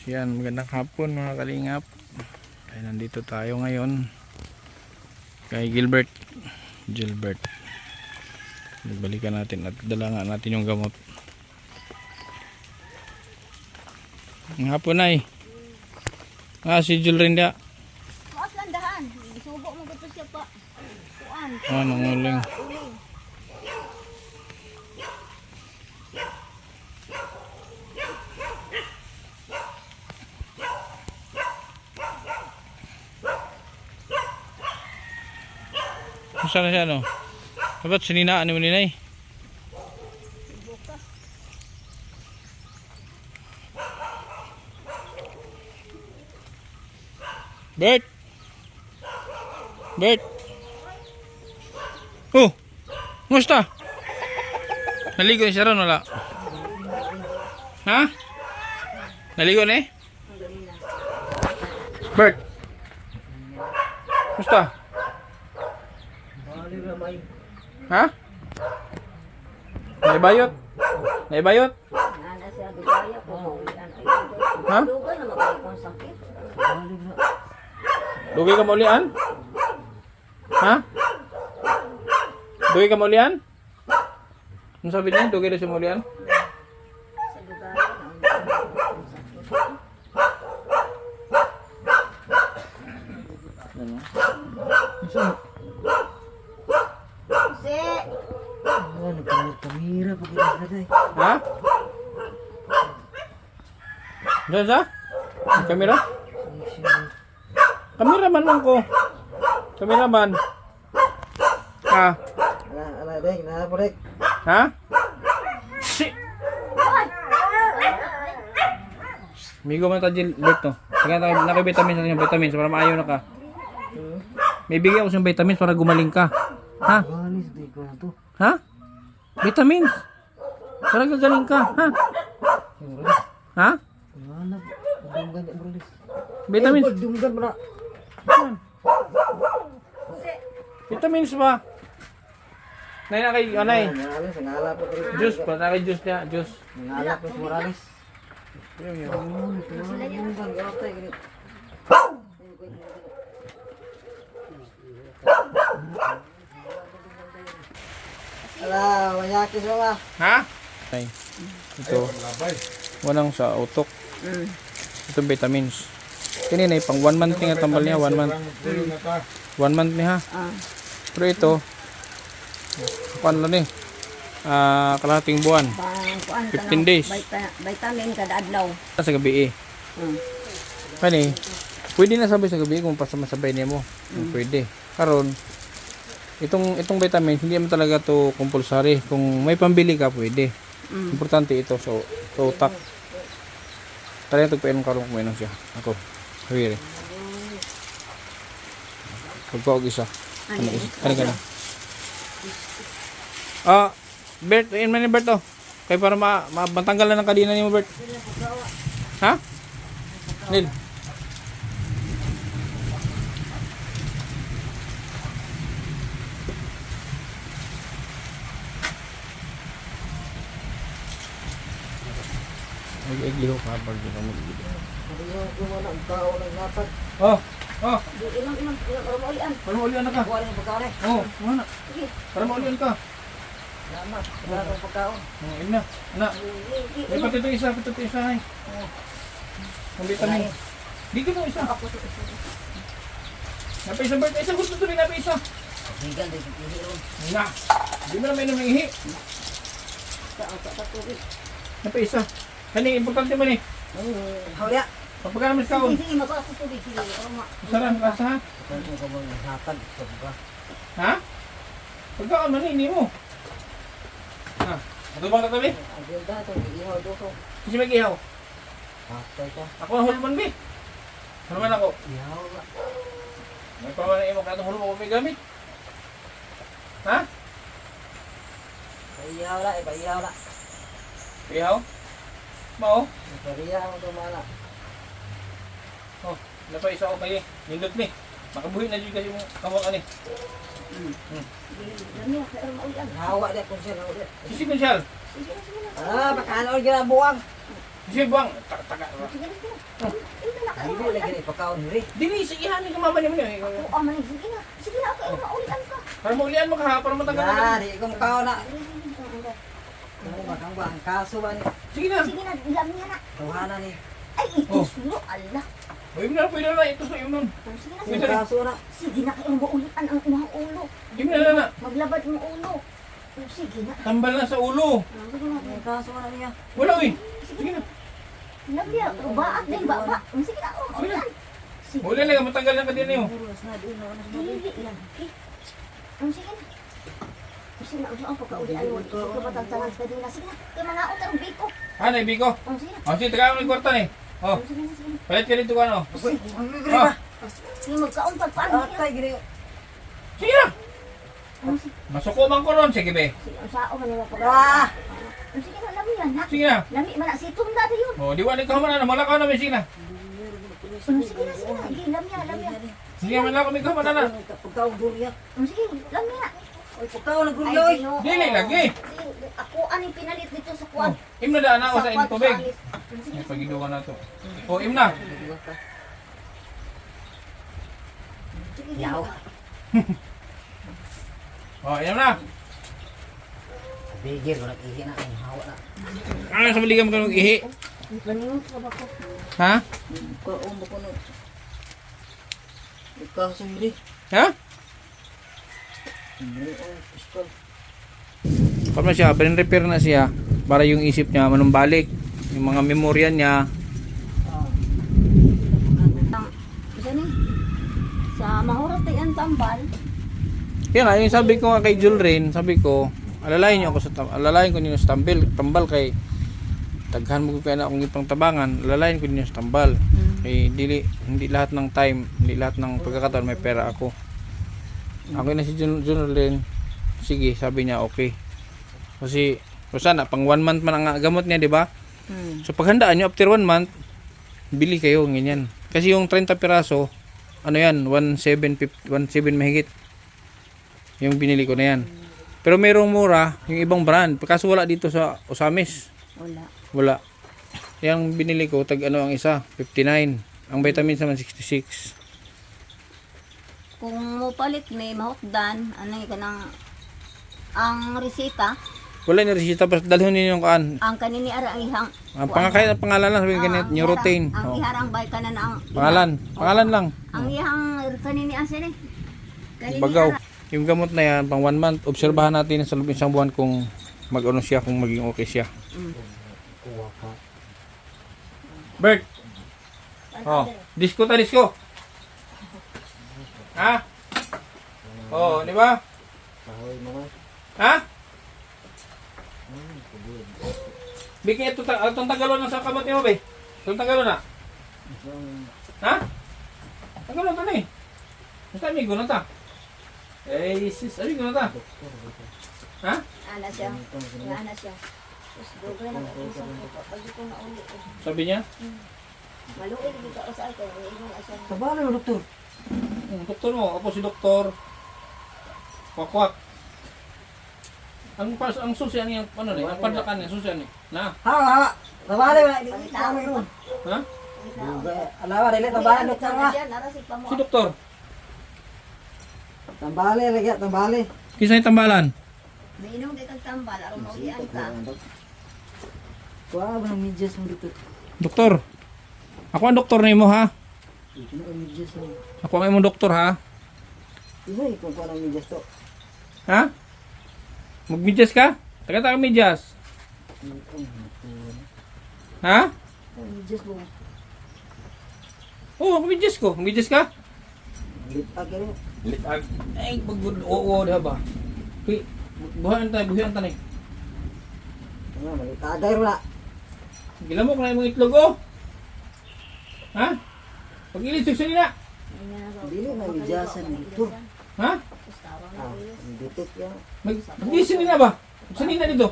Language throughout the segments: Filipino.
Yan, magandang hapon mga kalingap. Ay, nandito tayo ngayon kay Gilbert. Balikan natin at dala nga natin yung gamot. Ang hapon ay si Jul rin dia. Maas landahan. Isubo mo gusto siya pa. Kuan. Nanguling. Saan na siya no? Dapat sininaan mo ninay. Bert! Oh! Musta? Naligo ni Sharon wala? Ha? Naligo na eh? Bert! Musta? Ha? Naibayot? Naibayot? Ana siya bigaya ko maulian ay. Ha? Duga na magay kong sakit. Dugay ka maulian? Ha? Dugay ka maulian? Ano sabi niya? Dugay na siya maulian? Sa lugar na si Kamera pag ilagay. Ha? Diyan sa? Ang kamera? Kameraman lang ko. Kameraman. Ha? Ala dek, na balik. Ha? Si! Migo man ta Gilbert no. Kaya naka-vitamins sa yung vitamins para maayo na ka. May bigay ako sa vitamins para gumaling ka. Ha? Alis di ko na to. Ha? Vitamins. Para gagaling ka, ha? Ha? Wala. Dunggan ya brulis. Vitamins. Dunggan mo na. Yan. Vitamins ba? Nay na kay anay. Alis ngala po diri. Juice pa, na kay juice niya, juice. Ngala po Morales. Yun. Dunggan gawtay gini. Ala, mayaki sa Ha? Ay. Ito. Walang sa utok. Ito vitamins. Kini na pang 1 month nga tambal niya, 1 month. 1 month niya. Pero ito kuan lang ni. Kalahating buwan. 15 days. Vitamin kada adlaw. Sa gabi eh. Kani, pwede na sabay sa gabi kung pasamasabay niya mo. Pwede. Karon itong vitamins hindi mo talaga to compulsory. Kung may pambili ka pwede. Importante ito so utak. Tara ito pa karon kumain siya. Ako. Hiri. Pagkaog isa. Ano ka na? Bert, in man ni Bert oh. Kaya para matanggal na ng kadina ni mo Bert. Ha? Nil. Liho ka pag di ka mag-ibig. Oh! Ilang para maulian. Para maulian na ka? Wala ng pagkaon. Oo, mana? Para maulian ka. Salamat. Wala ng pagkaon. Ina, anak. May patito isa ay. Ang vitamin. Di ko isa. Napa isa Bert, isa gusto tuloy napa isa. Higal din hihiro. Na. Di mo na may nang ihi. Sa tubig. Napa isa. Kani importante man eh. Hawya. Kapag naman sa kaon. Sige, mako ako tubig sige. Saran rasa ha? Kung ka mo hatag sa Ha? Pagkaon man ini mo. Ha. Ato bang tatabi? agenda to ihaw do ko. Kasi may ihaw. Hatay ka. Ako ang hulman bi. Hulman ako. Ihaw na. May paman na imo katong hulman ko may gamit. Ha? Ihaw la, ihaw la. Ihaw? Mao? Pariya mo to mala. Oh, napa isa ko kayo. Nindot ni. Makabuhi na dyan kasi mo kawang ani. Dami sa maulian. Hawa dia kun siya na. Sisi Kunsyal. Ah, bakano gyud buwang. Sisi Buang. Taga. pagkaon rin. Dili, sige hanin ka mama niyo. Oo, man, sige na. Sige na, ako, maulian ka. Para maulian mo ka ha, para matagal na. Ya, di ko makaon na. Ano ba kang ba? Ang kaso ba ni? Sige na. Sige na, ilam niya na. Tuhanan ni. Ay, ito sulo, ala. O, yun na, pwede na. Ito sa iyo nun. Sige na, Ang sige na. kaso na. Sige na, kayo maulian ang unang ulo. Yun na. Maglabad mo ulo. Sige na. Tambal na sa ulo. Sige na. Ang kaso na niya. Wala, uy. Sige na. Labya, baat din, baba. Sige na, maulian. Sige. Maulian na, matagal na ka din yun. Buros na din na. Dili lang. Sige na. Sige na, ang pagkaulian mo. Ito patagtangan ka din na. Sige na, kaya mga utang biko. Ha, naibig ko. Sige na. O, sige, taga mo ng kwarta ni. O, Sige na, sige na. palit ka dito ka, ano. Ang gagawin Ah, ba? Sige, magkaon pa paano niya. Atay, gini. sige na. Masukuman ko ron. Sige, be. Sige, ang sao man nila pag- Ah! Sige na, lami yan, ha? Sige na. Lami man na, sitong dati yun. O, di wala ka man, ano. Malakaw na, may sige na. Sige na, sige na. Sige, lami yan, lami yan. Sige, malakaw, may kaman na. Pagkaon duriya. Sige, lami yan. Ay, pagkaon ng Ay, gulyoy. Ginoo. Dili, lagi. Ako, anong pinalit dito sa kuwan? O, im na daan ako sa kwan, tubig. alis. Sige, May pagido ka na to. O, im na. sige, Yaw. O, im na. Bigir ko nag-ihi na. Ang hawa na. Ano sa maligam ka mag-ihi? Ganingon ka ba ko? Ha? Pagkaon mo ko na. Ikaw sa hili. Ha? Pistol. Kung siya, repair na siya para yung isip niya manumbalik. Yung mga memorya niya. Isa ni, sa mahurat ay ang tambal. Kaya nga, yung sabi ko nga kay Julrin, sabi ko, alalayan niyo ako sa alalayan ko niyo sa tambal kay taghan mo ko kaya na akong ipang tabangan, alalayan ko niyo sa tambal. Kay hindi lahat ng time, hindi lahat ng pagkakataon may pera ako. Ako na si Julrin. Sige, sabi niya okay. Kasi sana pang 1 month man ang gamot niya, di ba? So paghandaan niyo after 1 month, bili kayo ganyan. Kasi yung 30 piraso, ano yan, 17 mahigit. Yung binili ko na yan. Pero merong mura, yung ibang brand. Kaso wala dito sa Osamis. Wala. Wala. Yung binili ko, tag ano ang isa, 59. Ang vitamins naman 66. Kung mo palit may mahukdan, ano yung kanang ang resita, Wala ni resita, pas dalhin niyo yung kaan. ang kanini ara ang ihang Ang pangalan lang, sabihin ganit, Neurotain. Ang Oh. iharang bay ka na ang Pangalan lang. Ang ihang kanini asin eh. Kanini Bagaw. ara. Yung gamot na yan, pang 1 month, obserbahan natin sa loob ng isang buwan kung mag-ano siya, kung maging okay siya. Kuha ka. Bert! Oh, disco. Ha? Oh, di ba? Kahoy mo nga. Ha? Biki ito itong tagalo na sa kamot niyo, be. Itong tagalo na. Ha? Tagalo to ni. Basta amigo na ta. Eh, sis, amigo na ta. Ha? Ana siya. Ana siya. Tapos dugay na ko sa pag ko na uli. Sabi niya? Maluoy dito sa akin, ingon asa. Tabala mo, doktor. Doktor mo, ako si doktor. Kwakwak. Ang susi ano yung ano ni? Ang padlakan niya susi ano? Na. Hawa. Tabala mo. Hindi ka mo yun. Ha? Alawa, dili tabala, doktor nga. Si doktor. Tambali, lagi, tambali. Kisa yung tambalan. Mainom di kang tambal aron maulian ka. Kuha ba ng medyas mo dito? Doktor. Ako ang doktor nimo ha. Ito na ang medyas mo. Ako ang imong doktor ha. Isa, kung kuha ng medyas to. Ha? Magmidyas ka? Taga medyas. Ha? Ang medyas mo. Oo, magmidyas ko. Magmidyas ka? Litag ka rin. Litag. Ay, oo, diha ba? Uy, buhayan tayo. Ano, malitagay mo na. Gilamok na yung mga itlog, oh. Ha? Pag-ilisog sa nila. Dili na medyasan dito. Ha? Ah, bitik yan. Mag-ilisog nila ba? Sa nila dito.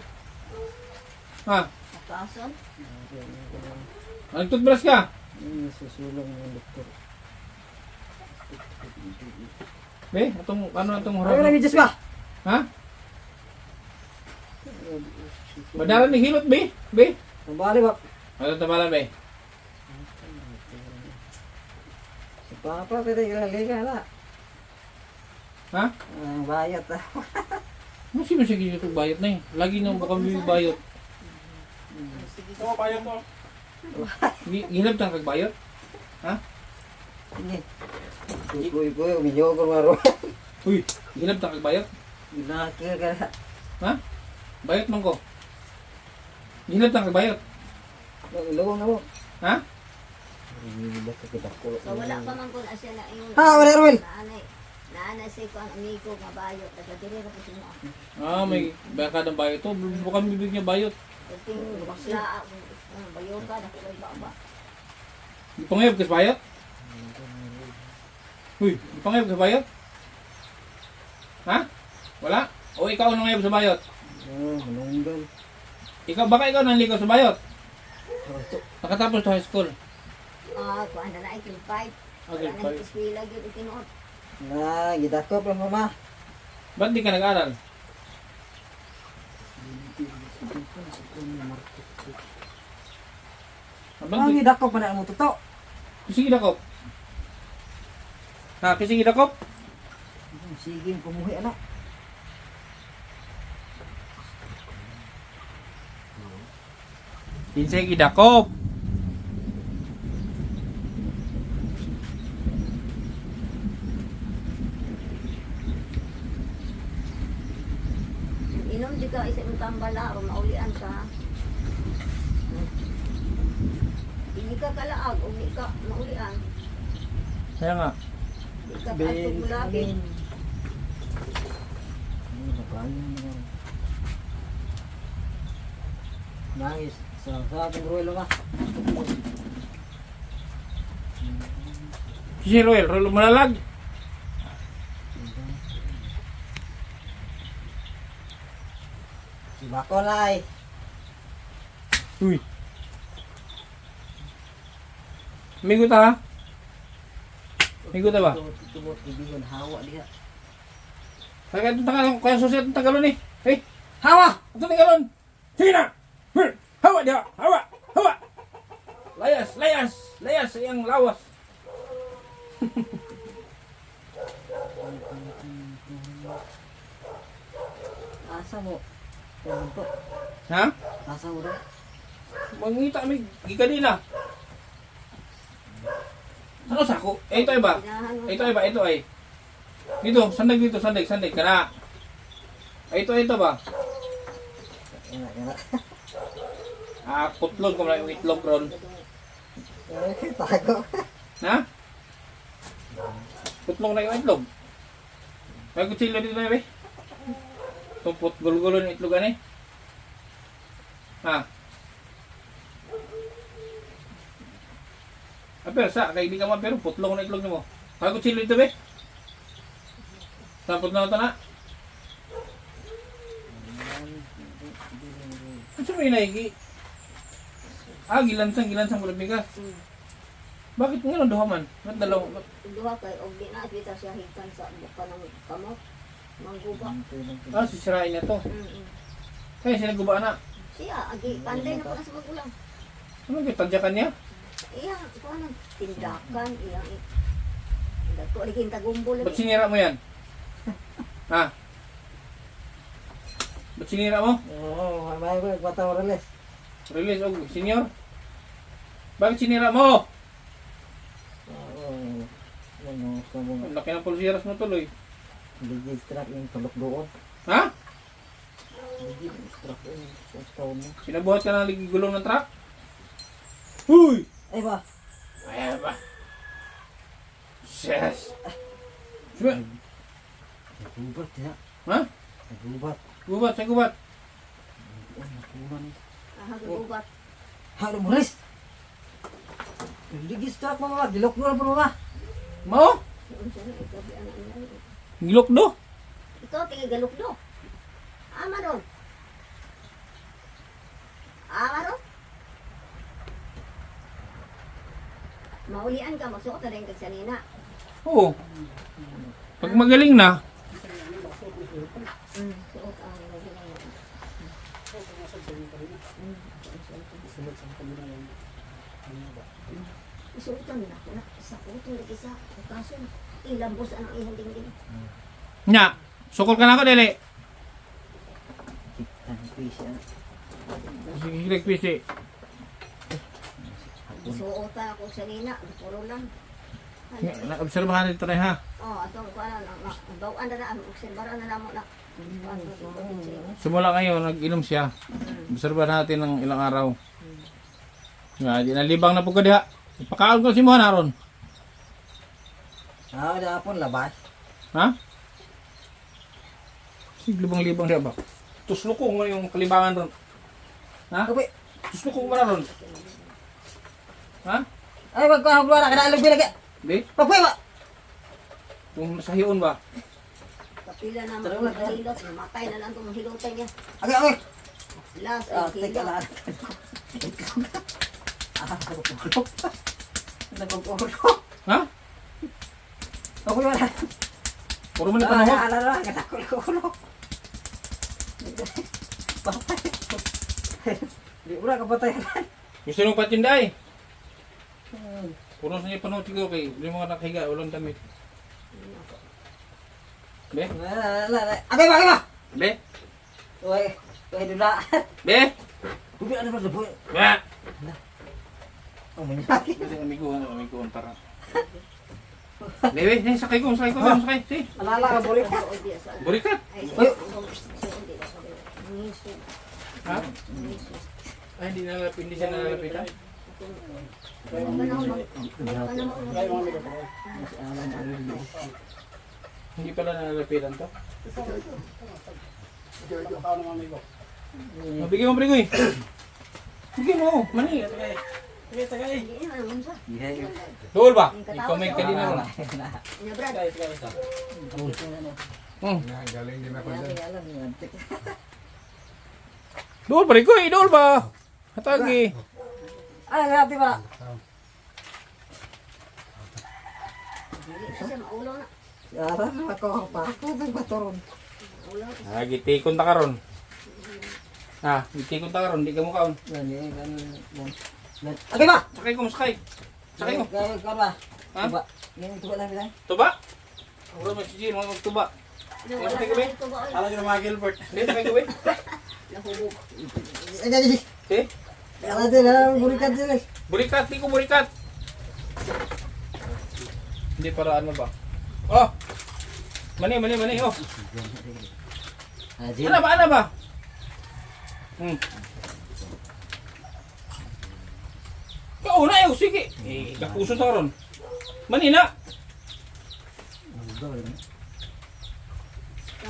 Ha? Kason. Nagtutbrush ka? Susulong ng doktor. Be, atong Ano na harap. medyas ka? Ha? Madalan ni hilot, be? Be? Tambali ba? Ano tabalan, be? Si Papa, pero ilaliga na. Ha? Ang bayat ah. Masih sige ito bayot na eh. Lagi nang baka may bayot. Gilab tang kagbayot? Ha? Ini. Kuy, umiyo ko maro. Uy, gilab tang kagbayot? Ginakil ka. Ha? Bayot man ko. Gilab tang kagbayot? Lawang na mo. Ha? So wala pa man ko na siya na yung... Wala Ruel. Naanay siya ko ang amigo nga bayot. Nagkadiri na po siya mo. Ah, may baka ng bayot to. Baka bibig niya bayot. Kating bakla, bayot ka, nakulay ba? Di pangayab ka sa bayot? Uy, di pangayab ka sa bayot? Ha? Wala? O ikaw ang nangayab sa bayot? Manunggal. Baka ikaw nanligaw sa bayot? Nakatapos to high school. Kuhaan na na, grade 5. Grade Wala na eskwela, grade tinuot. Gidakop lang mama. Ba't di ka nag-aral? Ang gidakop pa na mo tuto. Kising idakop? Ha, kising idakop? Sige, kumuhi anak. Kising idakop. Inom di ka isa mong tambala o maulian ka. Hindi ka kalaag o hindi ka maulian. Kaya nga. Hindi ka kalpog mulapit. Nangis. Sa ating Ruel ma. Si Roel, Roel malalag. Si Bakolay. Uy. Migo ta ha? Migo ta ba? Tubot ibigon hawa dia. Kaya itong tagalon, kaya susi itong tagalon eh. Hey, hawa! Itong tagalon! Sige na! Hawa dia! Hawa! Hawa! Layas! Layas! Layas! Iyang lawas! Asa mo? Punto. Ha? Asa mo daw? Mangita kami, gikanina. Ano sako? Ito ay ba? Ito ay ba? Ito ay. Dito, sandag dito, sandag, sandag. Kana. Ito ba? Ina. Putlon ko na yung itlog ron. Tago. Ha? Putlong na yung itlog. May kutsilyo dito na eh. Tumpot gulo-gulo ng itlog ani. Ha? Pero sa, kaya hindi ka man pero putlong na itlog mo. May kutsilyo dito be. Tapos na ito na. Ano sa may naigi? Gilansang bulag bigas. Bakit nga duha man? Ba't dalaw? Duha kay og di na kita siya hikan sa buka ng kamot. Mangguba. Sisirain na to. Kaya sila guba na. Siya, agi panday na po na sa magulang. Ano yung tadyakan niya? Iyang, kung anong tindakan, iyang dato, aliging tagumbol. Ba't sinira mo yan? Ha? Ba't sinira mo? Oo, may patang release. Release o senior? Bakit sinira mo? Oo. Ano, sabong. Ang laki ng pulsiras mo tuloy. Ligid strap yung tulok doon. Ha? Ligid strap yung stone mo. Pinabuhat ka ng gulong ng truck? Huy! Ay ba? Ayan ba? Yes! Sige. Nagubat ya. Ha? Nagubat. Gubat, sa gubat. Nakulan. Hagubat. Halo Maris. Ligid strap mo mga dilok doon po mga. Mo? Gilok do? Ito, tigigalok do. Ama ron. Ama ron. Maulian ka, magsuot na rin kag sanina. Oo. Pag magaling na, Suot ang Isutan nila ako na. Isa ko, tingin isa. Kaso, ilambos ang ihang dingding. Nya, sukol ka na ako, dili. Sige, hilig, pisi. Isuotan ako sa nina. Puro lang. Obserbahan dito na ha. Atong ko ano, bawaan na na, obserbaran na namo na. Simula ngayon, nag-inom siya. Obserbahan natin ng ilang araw. Nga, di nalibang na po ka diha. Ipakaon ko si Mohan aron. Wala pun labas. Ha? Sige, libang-libang diha ba? Tuslo ko mo yung kalibangan ron. Ha? Kapi. Tuslo ko mo na ron. Ha? Ay, wag ko hablo na kada lubi lagi. Di? Papoy ba? Kung sahiyon ba? Kapila na maghilot, namatay na lang itong hilutan niya. Okay, okay. Last, Teka lang. Nagpupulok. Ha? Papoy wala. Puro mo na panahon. Alala, katakulok. Patay. Di ura kapatay. Gusto nyo patinday? Puro sa inyo panahon siguro kay yung mga nakahiga, walang damit. Be? Agay ba? Be? Uy, dula. Be? Ubi ano ba boy? Be? Oh, menyaki. Kasi amigo para. Bebe, sakay ko, sakay. Si. Alala ka boleh ka. Burikat. Uy, Ha? Ay, hindi siya nalalapitan. Hindi pala nalalapitan to. Bigyan mo, Brigoy. Bigyan mo, mani. Dool ba? Ikaw may kalina ron. Galing din ako dyan. Dool ba, Brigoy? Dool ba? Hatagi. ay ngati ba? Ara ako pa ako bagatoron. Ah, gitikon ta karon. Ah, gitikon ta karon, di ka mo kaon. Gani ganun. Agay ba? Sakay ko, sakay. Sakay mo. Gay ba? Ha? Ba? Ganun tuwa lang bilang. Tuba? Uro mo si Jin, mga magtuba. Alam nyo mga Gilbert. Hindi, sakay ko ba? Ay gani. Eh? Ala din lang burikat din. Burikat, di ko burikat. Hindi para ano ba? Oh! Mani, oh. Ajin. Ano ba? Kauna yun, sige. Eh, kapuso ta ron. Mani na.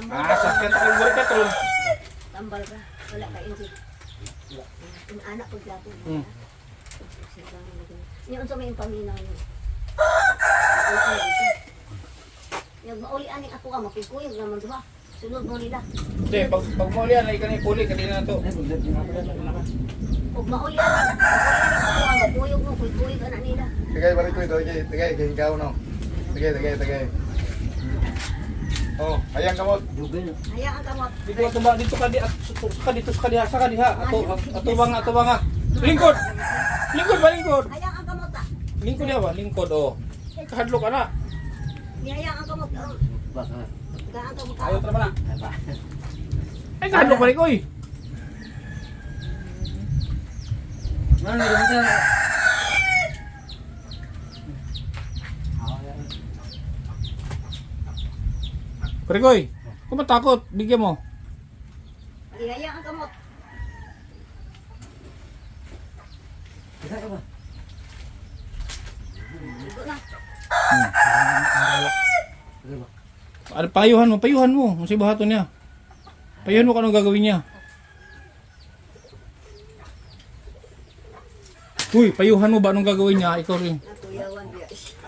Sakyan ta kong burikat ron. Tambal ka, wala ka insit. Yung anak ko dati. Yung unsa may paminaw niyo. Yung mauli aning ako ka mapigkuyog naman diba? Sunod mo nila. Hindi, pag mauli yan, ay kanay puli, kanina na to. Ug mauli aning mapuyog mo, kuyog anak nila. Tagay, balik ko ito. Tagay, ikaw no. Tagay. Oh, ayang kamot. Hayaan ang kamot. Dito ka tuba, dito ka diha, saka diha. Ato ba nga. Lingkod ba? Hayaan ang kamot ta. Lingkod diha ba? Lingkod, oh. Ay, kahadlo ka na. Hayaan ang kamot. Gaan kamot. Ayaw tra ba na? Ay, kahadlo pa rin ko, eh. Mana ni bisa? Pregoy, kung matakot, bigyan mo. Hayaan ang kamot. Bisa ka ba? Igo na. Ano, payuhan mo. Ang si bahato niya. Payuhan mo kung anong gagawin niya. Uy, payuhan mo ba anong gagawin niya? Ikaw rin. Natuyawan biya siya.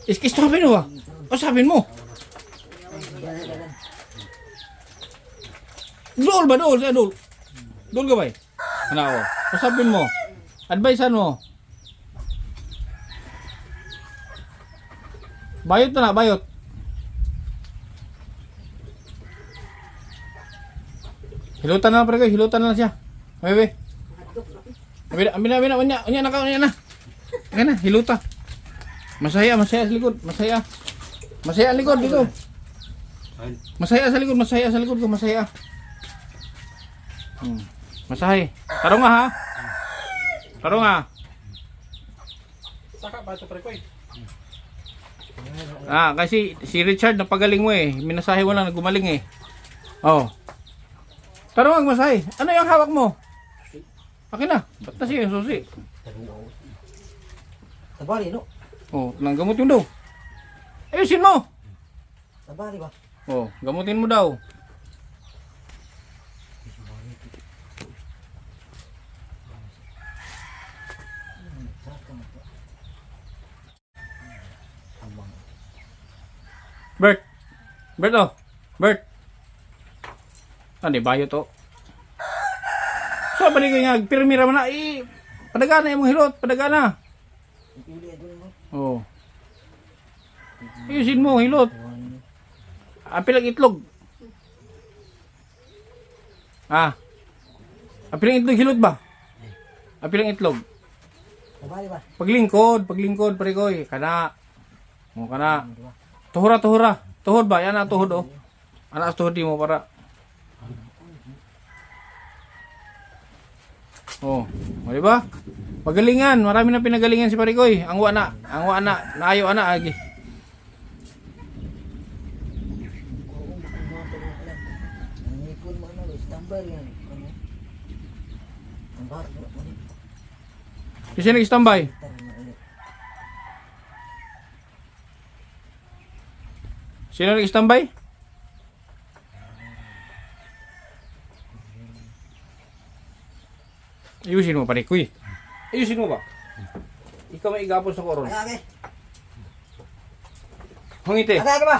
Iskis, sabihin mo ba? O sabihin mo? Dool ba? Dool ka ba? Ano ako? O sabihin mo? Advisean mo? Bayot na, bayot. Hilutan na lang, pre, hilutan na lang siya. Bebe. Ambil na, unya na ka, unya na. Ayan na, hiluta. Masaya sa likod, masaya. Masaya ang likod dito. Masaya sa likod ko, masaya. Masahe. Tarong nga ha. Tarong nga. Saka pa ito pre ko eh. Kasi si Richard napagaling mo eh. Minasahe mo lang, gumaling eh. Oh. Tarong ang masahe. Ano yung hawak mo? Akin na. Ba't na siya yung susi? Tabali, no? Oh, lang gamot yung daw. Ayusin mo. Tabali ba? Oh, gamutin mo daw. Bert. Bert oh. Bert. Ano bayo to? So balik nga pirmira man na padagana imong hilot, padagana. Oh. Ayusin mo hilot. Apil ang itlog. Apil ang itlog hilot ba? Apil ang itlog. Tabali ba? Paglingkod pare koy, kana. Mo kana. Tuhura. Tuhod ba? Yan ang tuhod oh. Anak tuhod di mo para. Oh, di ba? Pagalingan, marami na pinagalingan si Parikoy. Ang wa na, naayo ana agi. Kasi nag-standby. Sino nag-standby? Ayusin mo, Parikoy. Ayusin mo ba? Ikaw may igapon sa koron. Okay. Hungite. Aga ba?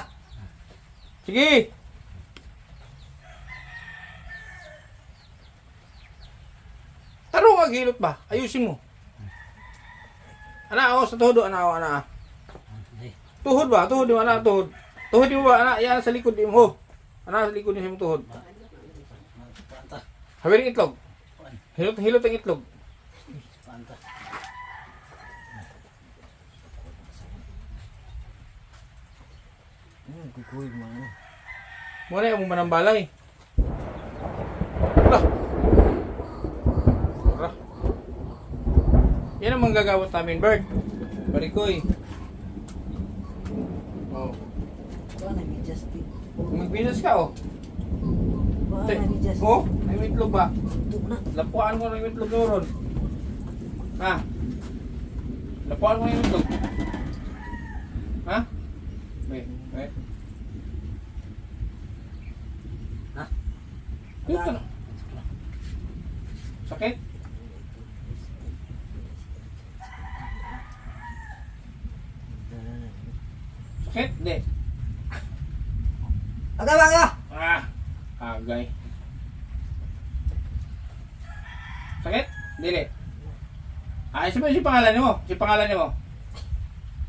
Sige. Tarong ang hilot ba? Ayusin mo. Ana ako sa tuhod, ana. Tuhod ba? Tuhod mo, ana, tuhod. Tuhod mo ba? Ana, yan sa likod mo. Ana, sa likod mo sa tuhod. Hawirin itlog. Hilot ang itlog. Kukuhin mo ano. Muna yung manambalay. Lah. Tara. Yan ang manggagawat namin, Bert. Parikoy. Oh. Ito na may Justin. Mag-business ka, oh. Wala na may Justin. Oh, may itlog ba? Ito na. Lapuan ko ng itlog na ron. Ha? Lapuan ko ng itlog. Ha? Wait. Ha? Ito na. Sakit? Sakit? Hindi. Aga! Agay. Sakit? Dili. Isa ba yung pangalan mo? Si pangalan mo?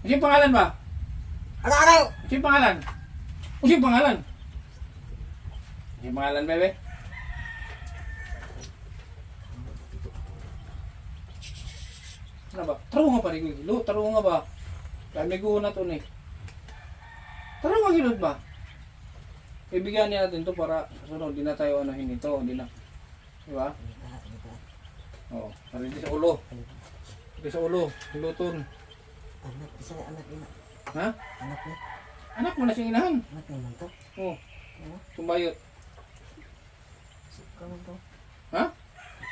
Si pangalan ba? Aga! Si pangalan? Si pangalan? Si pangalan, bebe? Ano ba? Taro nga pa rin yung hilot. Taro nga ba? Kaya may guho na to eh. Taro nga hilot ba? Ibigyan niya natin to para sunod. Di na tayo anahin ito. Di na. Diba? Oo. Para hindi sa ulo. Hindi sa ulo. Hiluton. Anak, isa na anak niya. Ha? Anak niya. Anak mo na siyang inahan. Anak niya man to. Oo. Tumbayot. Sika man to. Ha?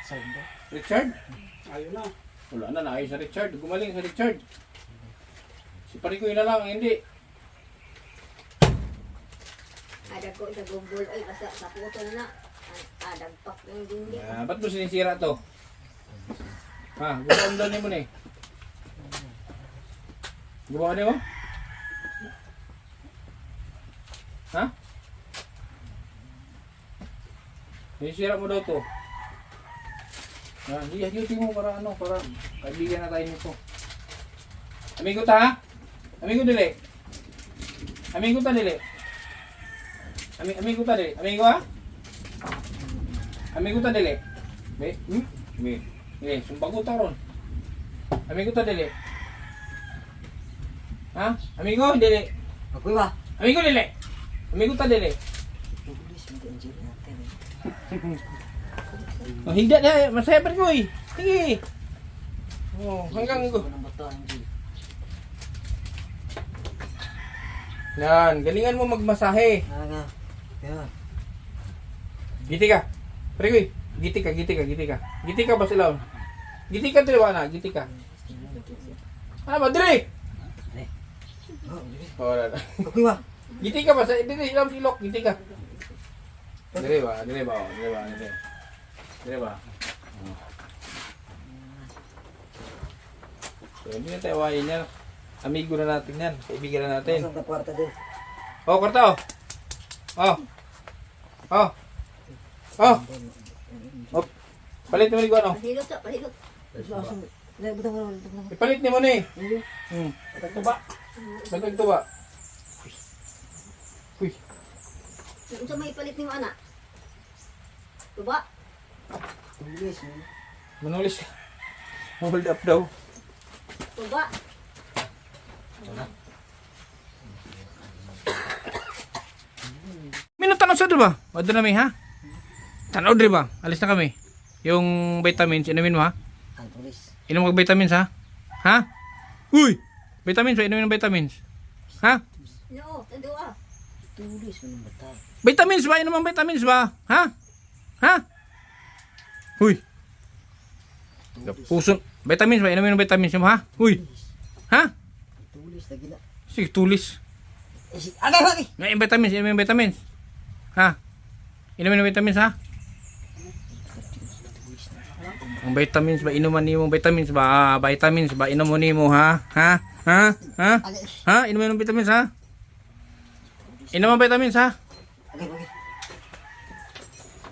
Saan to? Richard? Ayun na. Wala na. Naayos sa Richard. Gumaling sa Richard. Si Parikoy na lang. Hindi. Adag ko sa gumbol ay basta sa puto na. Adagpak yung dindi. Ba't mo sinisira to? Ha? Gumawa daw niyo mo na eh. Gumawa niyo mo? Ha? Sinisira mo daw to. Hindi mo para ano, para kaibigan na tayo nito. Amigo ta ha? Amigo dili. Amigo ta dili. Amigo ta dili. Amigo ha? Amigo ta dili. Be? Be. Okay, sumbago ta ron. Amigo ta dili. Ha? Amigo, dili. Ako ba? Amigo dili. Amigo ta dili. Tulis mo din dyan natin. Oh, hindi na, masaya pa rin ko eh. Sige. Oh, hanggang ko. Ano ba ito, Angie? Yan, galingan mo magmasahe. Nga. Yan. Giti ka. Pare ko eh. Giti ka. Giti ka ba sila? Giti ka dili na, giti ka. Ano ba, dili? Oh, dili. Oh, wala na. Ako ba? Giti ka ba sa dili ilang silok, giti ka. Dili ba? Dili ba? Dili ba? So, hindi na tayo wahin yan. Amigo na natin yan. Kaibigan na natin. Nasaan ka kwarta din? Oh, kwarta oh. Oh. Oh. Oh. Oh. Palit mo ni ko ano? Palihilot to, palihilot. Nasaan? Butang mo. Ipalit ni mo ni. Tagtuba. Tagtuba. Uy. Unsa may palit nimo ana? Tuba. Tulis mo. Manulis. Hold up daw. Tuba. Minuto na sa ba? O doon namin ha? Tanaw dre ba? Alis na kami. Yung vitamins, inumin mo ha? Ang tulis. Inom mag vitamins ha? Ha? Uy! Vitamins ba? Inumin ng vitamins. Ha? No, tandua. Tulis mo ng bata. Vitamins ba? Inom ang vitamins ba? Ha? Ha? Uy! Puso. Vitamins ba? Inumin ng vitamins mo ha? Uy! Ha? Tulis lagi na. Sige, tulis. Agay ba? May vitamins, inumin ng vitamins. Ha? Inumin ng vitamins ha? Ang vitamins ba? Inuman niyo ang vitamins ba? Vitamins ba? Inuman niyo ha? Ha? Ha? Ha? Ha? Inumin ng vitamins ha? Inuman vitamins ha? Agay, agay.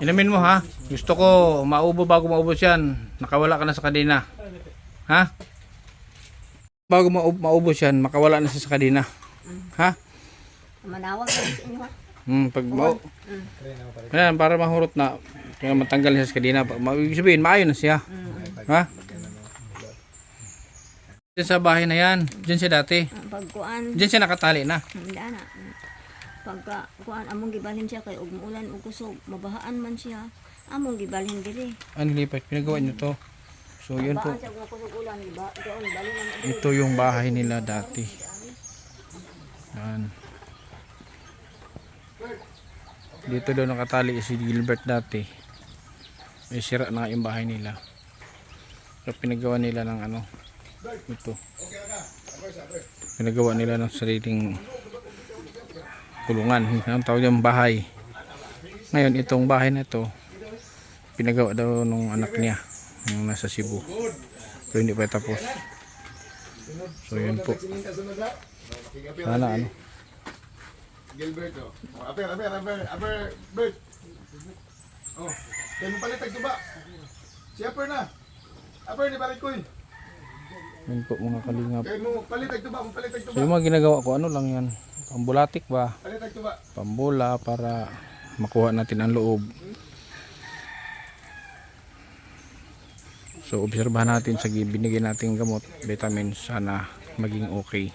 Inumin mo ha? Gusto ko maubo bago maubos yan. Nakawala ka na sa kadena. Ha? Bago maubos yan, makawala na siya sa kadena. Ha? Manawag ka sa inyo ha. Pag ayan, para mahurot na, kaya matanggal siya sa kadena. Ibig sabihin, maayo na siya. Ha? Diyan sa bahay na yan. Diyan siya dati. Pagkuan, Diyan siya nakatali na. wala na. Pagka kuan among gibalhin siya kay ug muulan ug kusog, mabahaan man siya. Among gibalhin diri. Ano lipat? Pinagawa niyo to. So yun po. Baan siya kung kusog ulan, diba? Doon balhin na. Ito yung bahay nila dati. Yan. Dito daw nakatali si Gilbert dati. May sira na yung bahay nila. So pinagawa nila ng ano. Ito. Pinagawa nila ng sariling kulungan. Ang tawag yung bahay. Ngayon itong bahay na ito pinagawa daw nung anak niya yung nasa Cebu. Pero hindi pa tapos. So yun po. Sana ano. Gilbert, oh. Aber, Bert. Oh, kaya mo palit ba? Si Aper na. Aper ni Barikoy. Yun po mga kalingap. Kaya mo palit ba? So yung mga ginagawa ko ano lang yan. Pambulatik ba? Palit ba? Pambula para makuha natin ang loob. So obserbahan natin sa binigay nating gamot, vitamins, sana maging okay.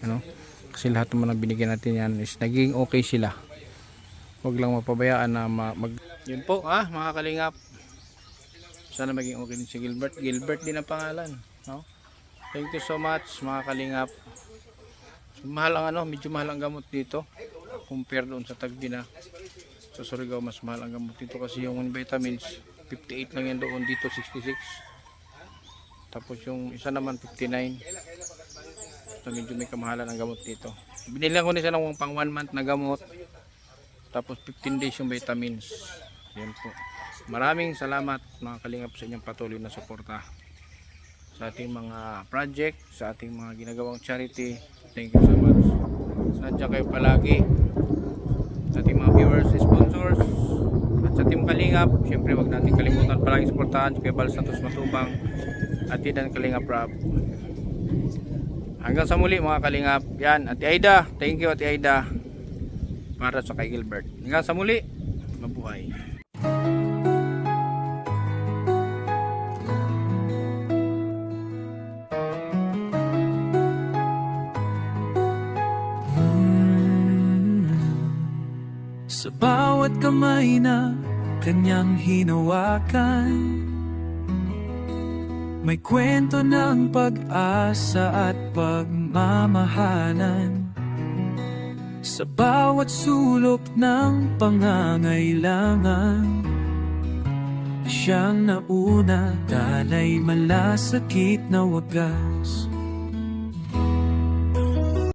Ano? Kasi lahat naman ng binigyan natin yan is naging okay sila. Huwag lang mapabayaan na yun po mga kalingap. Sana maging okay din si Gilbert. Gilbert din ang pangalan, no? Thank you so much mga kalingap. So, mahal ang medyo mahal ang gamot dito compare doon sa Tagbiana. Sa Surigao mas mahal ang gamot dito kasi yung vitamins 58 lang yan doon, dito 66. Tapos yung isa naman 59. So medyo may kamahalan ang gamot dito. Binili ko na siya ng pang 1 month na gamot. Tapos 15 days yung vitamins. Yan po. Maraming salamat mga kalingap sa inyong patuloy na suporta sa ating mga project, sa ating mga ginagawang charity. Thank you so much. Nandiyan kayo palagi. Sa ating mga viewers, sponsors, at sa Team Kalingap. Siyempre wag natin kalimutan palagi suportahan si Bal Santos Matubang at Tidan Kalingap Rap. Hanggang sa muli mga kalingap. Yan, Ate Aida. Thank you Ate Aida. Para sa kay Gilbert. Hanggang sa muli. Mabuhay. Sa bawat kamay na kanyang hinawakan, may kwento ng pag-asa at pagmamahalan. Sa bawat sulok ng pangangailangan, siyang nauna, dalay malasakit na wagas.